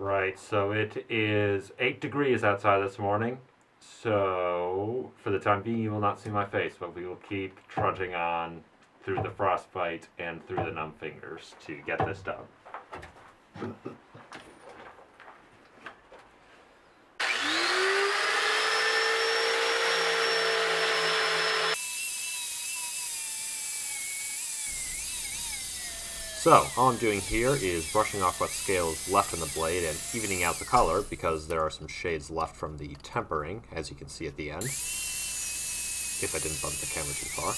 Right, so it is 8 degrees outside this morning. So, for the time being, you will not see my face, but we will keep trudging on through the frostbite and through the numb fingers to get this done. So, all I'm doing here is brushing off what scale is left on the blade and evening out the color because there are some shades left from the tempering, as you can see at the end, if I didn't bump the camera too far.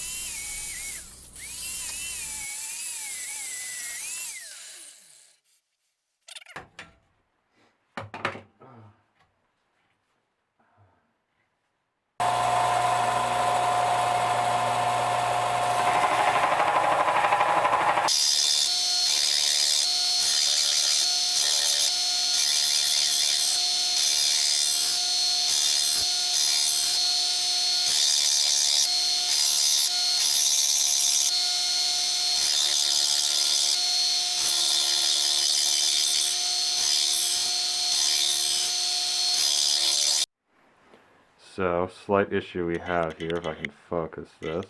So, slight issue we have here, if I can focus this.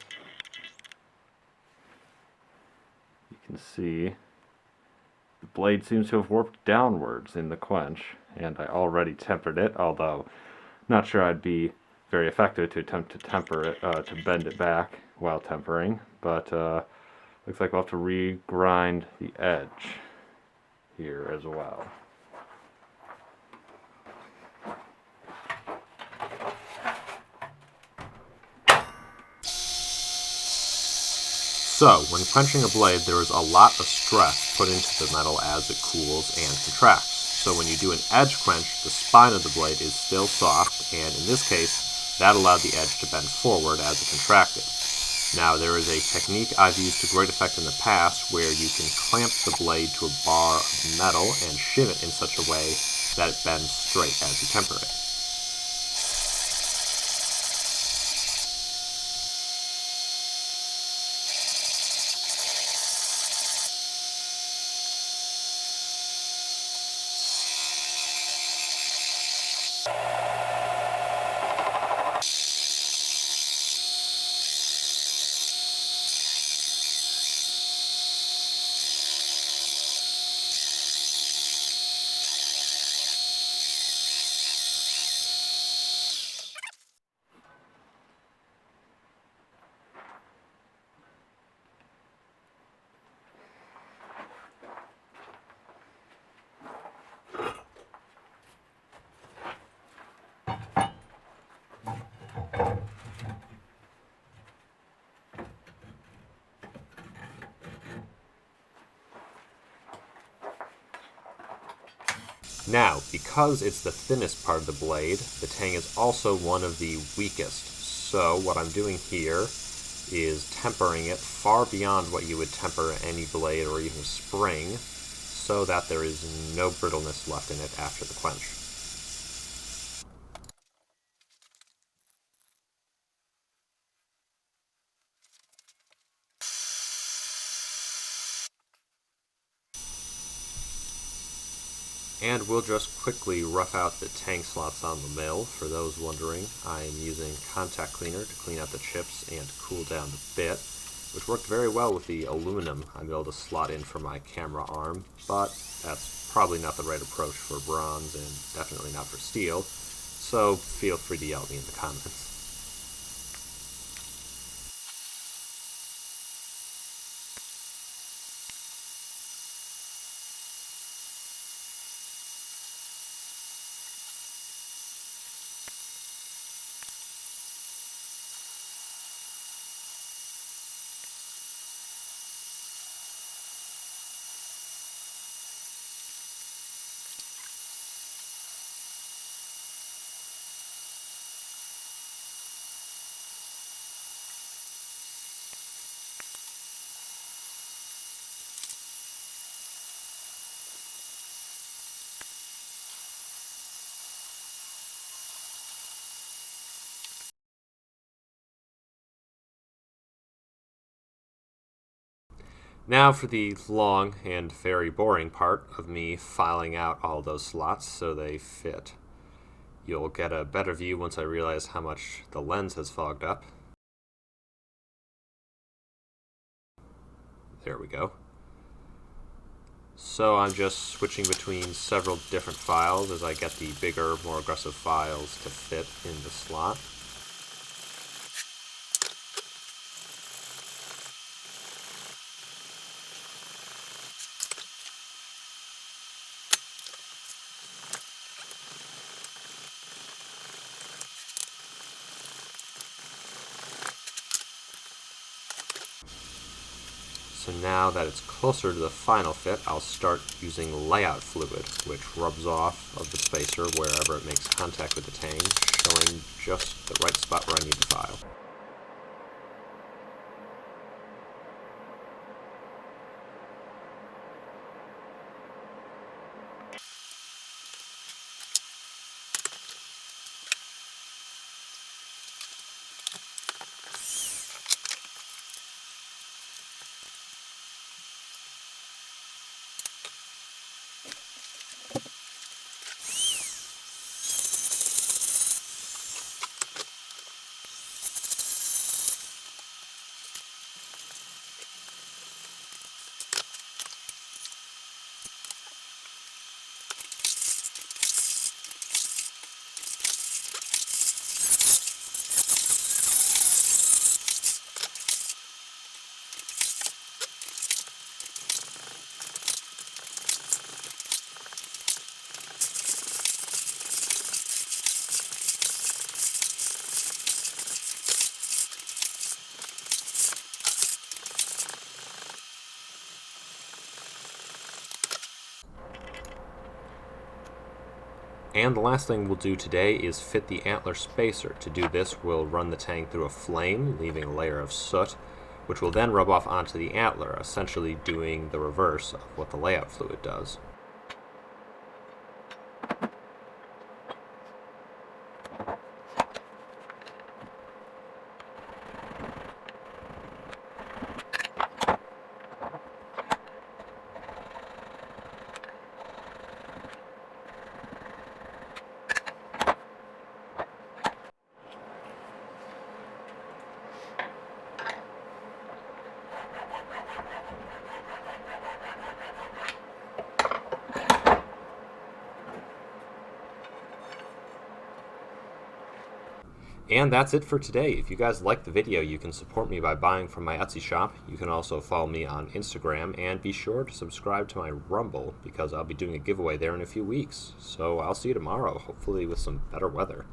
You can see the blade seems to have warped downwards in the quench, and I already tempered it, although not sure I'd be very effective to attempt to temper it, to bend it back while tempering, but looks like we'll have to re-grind the edge here as well. So, when quenching a blade, there is a lot of stress put into the metal as it cools and contracts. So when you do an edge quench, the spine of the blade is still soft, and in this case, that allowed the edge to bend forward as it contracted. Now, there is a technique I've used to great effect in the past where you can clamp the blade to a bar of metal and shiv it in such a way that it bends straight as you temper it. Now, because it's the thinnest part of the blade, the tang is also one of the weakest. So what I'm doing here is tempering it far beyond what you would temper any blade or even spring, so that there is no brittleness left in it after the quench. And we'll just quickly rough out the tang slots on the mill. For those wondering, I'm using contact cleaner to clean out the chips and cool down the bit, which worked very well with the aluminum I'm able to slot in for my camera arm, but that's probably not the right approach for bronze and definitely not for steel, so feel free to yell at me in the comments. Now for the long and very boring part of me filing out all those slots so they fit. You'll get a better view once I realize how much the lens has fogged up. There we go. So I'm just switching between several different files as I get the bigger, more aggressive files to fit in the slot. So now that it's closer to the final fit, I'll start using layout fluid, which rubs off of the spacer wherever it makes contact with the tang, showing just the right spot where I need the file. And the last thing we'll do today is fit the antler spacer. To do this, we'll run the tang through a flame, leaving a layer of soot, which will then rub off onto the antler, essentially doing the reverse of what the layout fluid does. And that's it for today. If you guys liked the video, you can support me by buying from my Etsy shop. You can also follow me on Instagram, and be sure to subscribe to my Rumble, because I'll be doing a giveaway there in a few weeks. So I'll see you tomorrow, hopefully with some better weather.